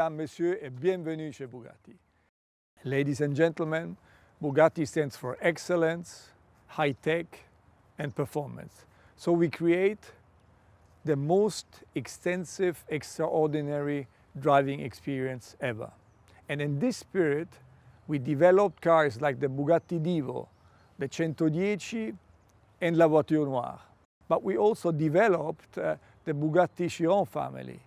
mesdames, messieurs, et bienvenue chez Bugatti. Ladies and gentlemen, Bugatti stands for excellence, high tech, and performance. So we create the most extensive, extraordinary driving experience ever. And in this spirit, we developed cars like the Bugatti Divo, the 110, and La Voiture Noire. But we also developed the Bugatti Chiron family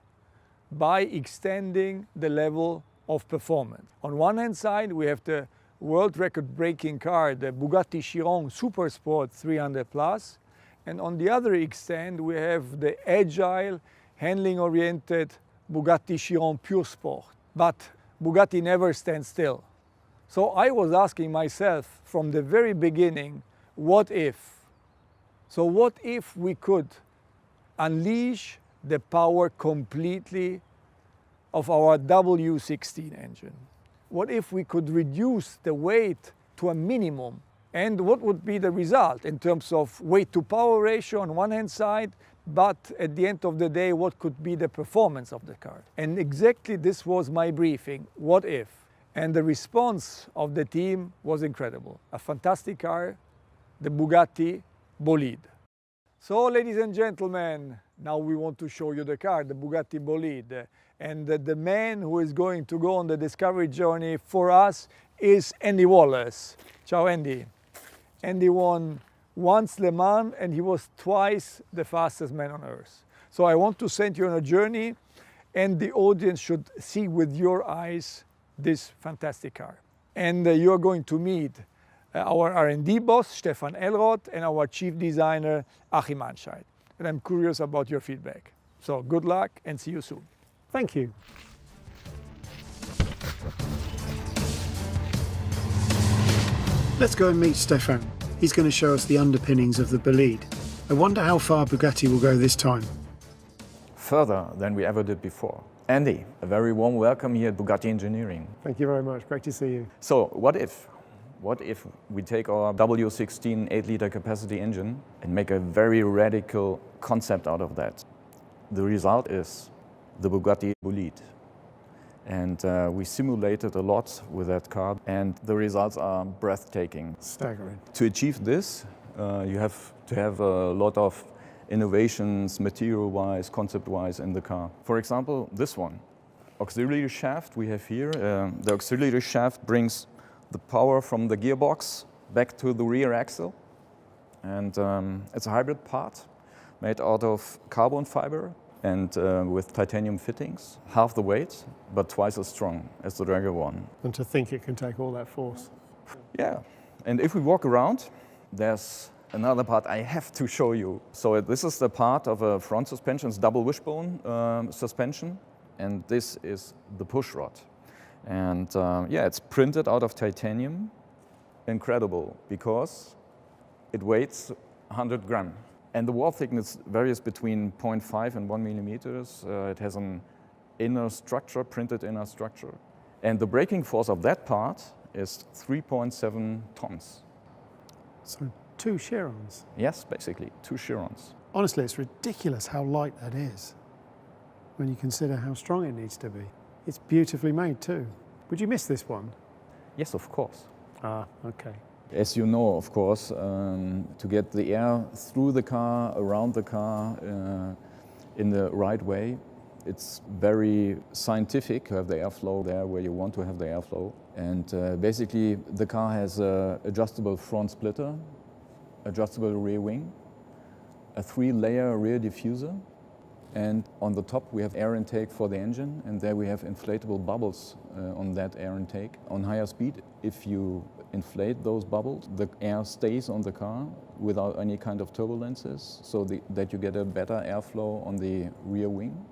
by extending the level of performance. On one hand side, we have the world record-breaking car, the Bugatti Chiron Supersport 300 Plus, and on the other extent, we have the agile, handling-oriented Bugatti Chiron Pure Sport. But Bugatti never stands still. So I was asking myself from the very beginning, what if? So what if we could unleash the power completely of our W16 engine? What if we could reduce the weight to a minimum? And what would be the result in terms of weight to power ratio on one hand side, but at the end of the day, what could be the performance of the car? And exactly this was my briefing, what if? And the response of the team was incredible. A fantastic car, the Bugatti Bolide. So, ladies and gentlemen, now we want to show you the car, the Bugatti Bolide. And the man who is going to go on the discovery journey for us is Andy Wallace. Ciao, Andy. Andy won once Le Mans and he was twice the fastest man on earth. So I want to send you on a journey and the audience should see with your eyes this fantastic car. And you are going to meet our R&D boss, Stefan Elroth, and our chief designer, Achim Anscheid. And I'm curious about your feedback. So good luck and see you soon. Thank you. Let's go and meet Stefan. He's going to show us the underpinnings of the Bolide. I wonder how far Bugatti will go this time. Further than we ever did before. Andy, a very warm welcome here at Bugatti Engineering. Thank you very much. Great to see you. So, what if we take our W16 8-liter capacity engine and make a very radical concept out of that? The result is the Bugatti Bolide. And we simulated a lot with that car, and the results are breathtaking. Staggering. To achieve this, you have to have a lot of innovations, material-wise, concept-wise in the car. For example, this one, auxiliary shaft we have here. The auxiliary shaft brings the power from the gearbox back to the rear axle. And it's a hybrid part made out of carbon fiber and with titanium fittings. Half the weight, but twice as strong as the regular one. And to think it can take all that force. Yeah, and if we walk around, there's another part I have to show you. So this is the part of a front suspension, it's double wishbone suspension, and this is the push rod. And yeah, it's printed out of titanium. Incredible, because it weighs 100 grams. And the wall thickness varies between 0.5 and 1 millimeters. It has an inner structure, printed inner structure. And the braking force of that part is 3.7 tons. So 2 Chirons. Yes, basically, 2 Chirons. Honestly, it's ridiculous how light that is when you consider how strong it needs to be. It's beautifully made too. Would you miss this one? Yes, of course. Ah, okay. As you know, of course, to get the air through the car, around the car, in the right way, it's very scientific to have the airflow there where you want to have the airflow. And basically, the car has an adjustable front splitter, adjustable rear wing, a 3-layer rear diffuser, and on the top we have air intake for the engine, and there we have inflatable bubbles on that air intake. On higher speed, if you inflate those bubbles, the air stays on the car without any kind of turbulences, so that you get a better airflow on the rear wing,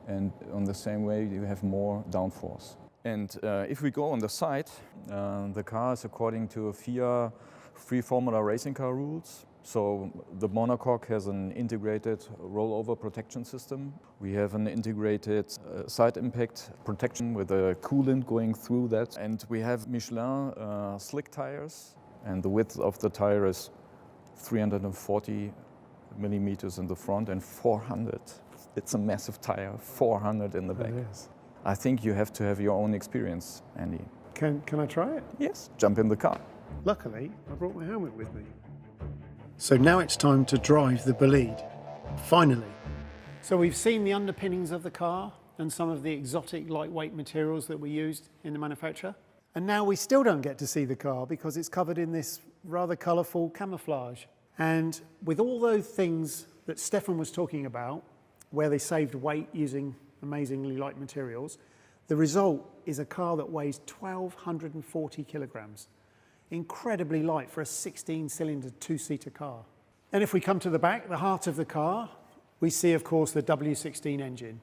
and on the same way you have more downforce. And if we go on the side, the car is according to FIA free formula racing car rules. So the monocoque has an integrated rollover protection system. We have an integrated side impact protection with a coolant going through that. And we have Michelin slick tires, and the width of the tire is 340 millimeters in the front and 400. It's a massive tire, 400 in the back. It is. I think you have to have your own experience, Andy. Can I try it? Yes, jump in the car. Luckily, I brought my helmet with me. So now it's time to drive the bolide. Finally. So we've seen the underpinnings of the car and some of the exotic lightweight materials that were used in the manufacture. And now we still don't get to see the car because it's covered in this rather colourful camouflage. And with all those things that Stefan was talking about, where they saved weight using amazingly light materials, the result is a car that weighs 1,240 kilograms. Incredibly light for a 16-cylinder, two-seater car. And if we come to the back, the heart of the car, we see, of course, the W16 engine.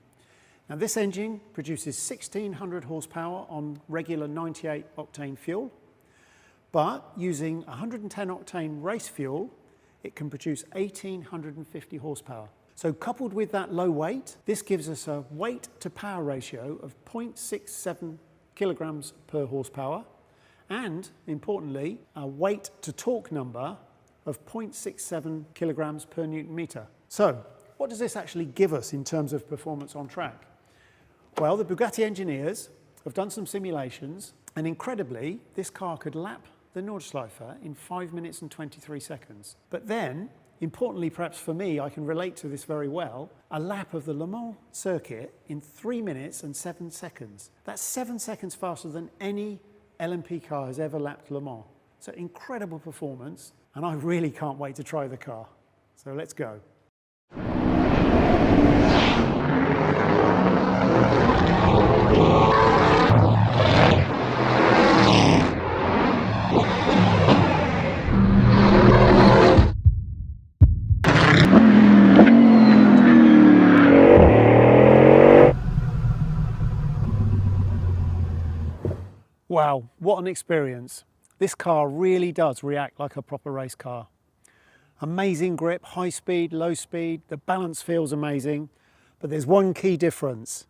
Now, this engine produces 1,600 horsepower on regular 98-octane fuel, but using 110-octane race fuel, it can produce 1,850 horsepower. So coupled with that low weight, this gives us a weight-to-power ratio of 0.67 kilograms per horsepower, and, importantly, a weight-to-torque number of 0.67 kilograms per newton meter. So, what does this actually give us in terms of performance on track? Well, the Bugatti engineers have done some simulations, and incredibly, this car could lap the Nordschleife in 5 minutes and 23 seconds. But then, importantly perhaps for me, I can relate to this very well, a lap of the Le Mans circuit in 3 minutes and 7 seconds. That's 7 seconds faster than any LMP car has ever lapped Le Mans. So incredible performance, and I really can't wait to try the car. So let's go. Wow, what an experience. This car really does react like a proper race car. Amazing grip, high speed, low speed, the balance feels amazing, but there's one key difference.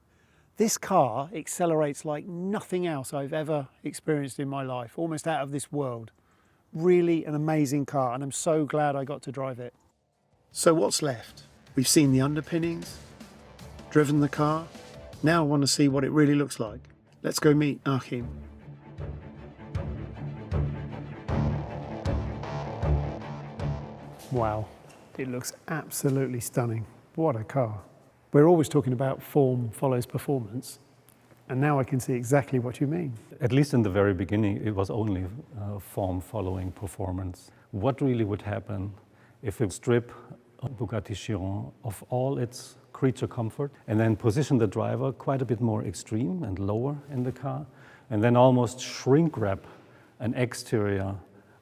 This car accelerates like nothing else I've ever experienced in my life, almost out of this world. Really an amazing car, and I'm so glad I got to drive it. So what's left? We've seen the underpinnings, driven the car. Now I want to see what it really looks like. Let's go meet Achim. Wow, it looks absolutely stunning. What a car. We're always talking about form follows performance, and now I can see exactly what you mean. At least in the very beginning, it was only form following performance. What really would happen if we strip a Bugatti Chiron of all its creature comfort and then position the driver quite a bit more extreme and lower in the car, and then almost shrink wrap an exterior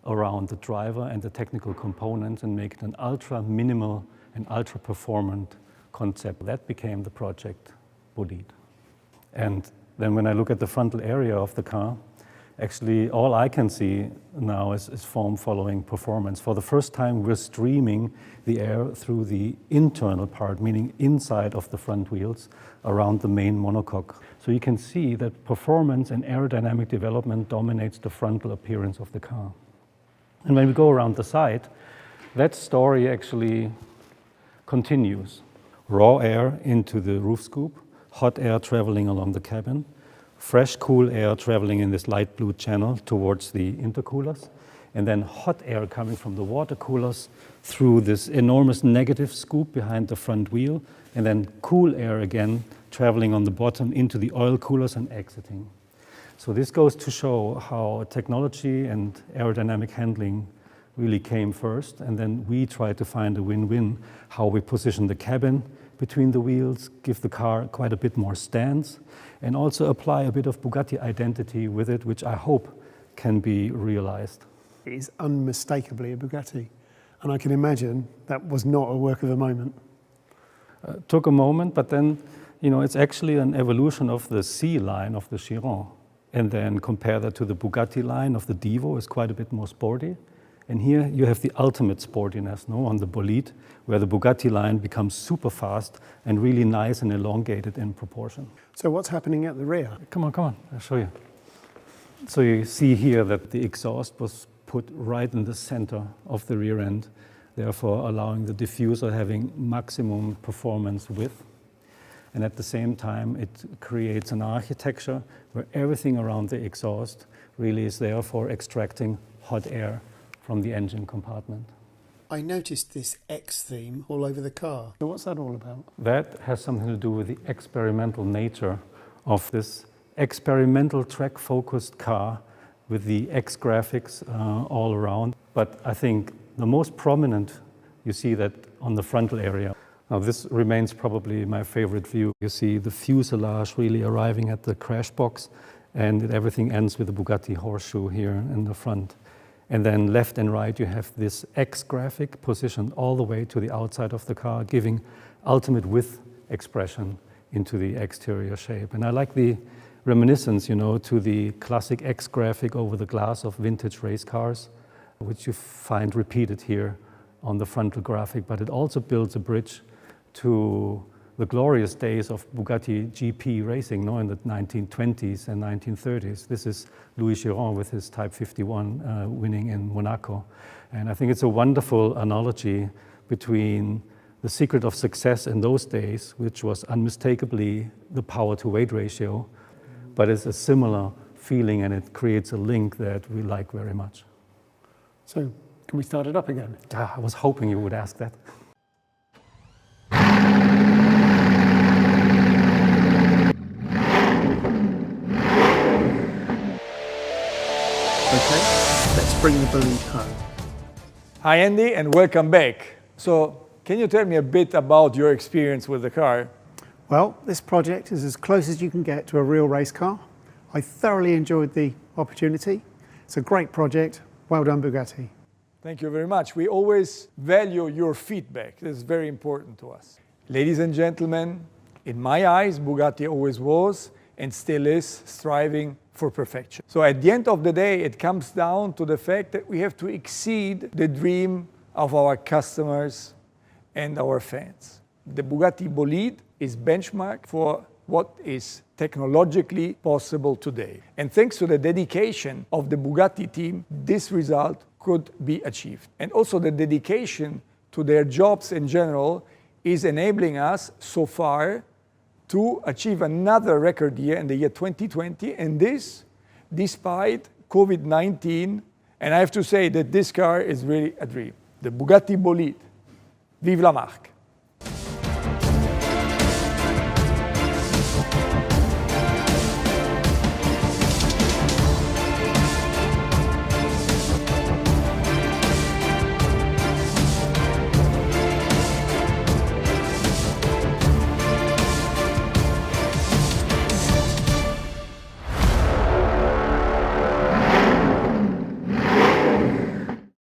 around the driver and the technical components and make it an ultra minimal and ultra performant concept. That became the project Bolide. And then when I look at the frontal area of the car, actually all I can see now is form following performance. For the first time, we're streaming the air through the internal part, meaning inside of the front wheels around the main monocoque. So you can see that performance and aerodynamic development dominates the frontal appearance of the car. And when we go around the side, that story actually continues. Raw air into the roof scoop, hot air traveling along the cabin, fresh cool air traveling in this light blue channel towards the intercoolers, and then hot air coming from the water coolers through this enormous negative scoop behind the front wheel, and then cool air again traveling on the bottom into the oil coolers and exiting. So this goes to show how technology and aerodynamic handling really came first, and then we try to find a win-win, how we position the cabin between the wheels, give the car quite a bit more stance, and also apply a bit of Bugatti identity with it, which I hope can be realized. It is unmistakably a Bugatti, and I can imagine that was not a work of a moment. Took a moment, but then, it's actually an evolution of the C line of the Chiron. And then compare that to the Bugatti line of the Divo, is quite a bit more sporty. And here you have the ultimate sportiness, on the Bolide, where the Bugatti line becomes super fast and really nice and elongated in proportion. So what's happening at the rear? Come on, I'll show you. So you see here that the exhaust was put right in the center of the rear end, therefore allowing the diffuser having maximum performance width. and at the same time it creates an architecture where everything around the exhaust really is there for extracting hot air from the engine compartment. I noticed this X theme all over the car. So what's that all about? That has something to do with the experimental nature of this experimental track-focused car with the X graphics all around. But I think the most prominent, you see that on the frontal area. Now this remains probably my favorite view. You see the fuselage really arriving at the crash box, and everything ends with the Bugatti horseshoe here in the front. And then left and right, you have this X graphic positioned all the way to the outside of the car, giving ultimate width expression into the exterior shape. And I like the reminiscence, to the classic X graphic over the glass of vintage race cars, which you find repeated here on the frontal graphic. But it also builds a bridge to the glorious days of Bugatti GP racing, in the 1920s and 1930s. This is Louis Chiron with his Type 51 winning in Monaco. And I think it's a wonderful analogy between the secret of success in those days, which was unmistakably the power-to-weight ratio, but it's a similar feeling, and it creates a link that we like very much. So, can we start it up again? I was hoping you would ask that. Okay, let's bring the bolide home. Hi Andy, and welcome back. So, can you tell me a bit about your experience with the car? Well, this project is as close as you can get to a real race car. I thoroughly enjoyed the opportunity. It's a great project. Well done, Bugatti. Thank you very much. We always value your feedback. It's very important to us. Ladies and gentlemen, in my eyes, Bugatti always was and still is striving for perfection. So at the end of the day, it comes down to the fact that we have to exceed the dream of our customers and our fans. The Bugatti Bolide is benchmark for what is technologically possible today. And thanks to the dedication of the Bugatti team, this result could be achieved. And also the dedication to their jobs in general is enabling us so far to achieve another record year in the year 2020, and this despite COVID-19. And I have to say that this car is really a dream. The Bugatti Bolide. Vive la marque!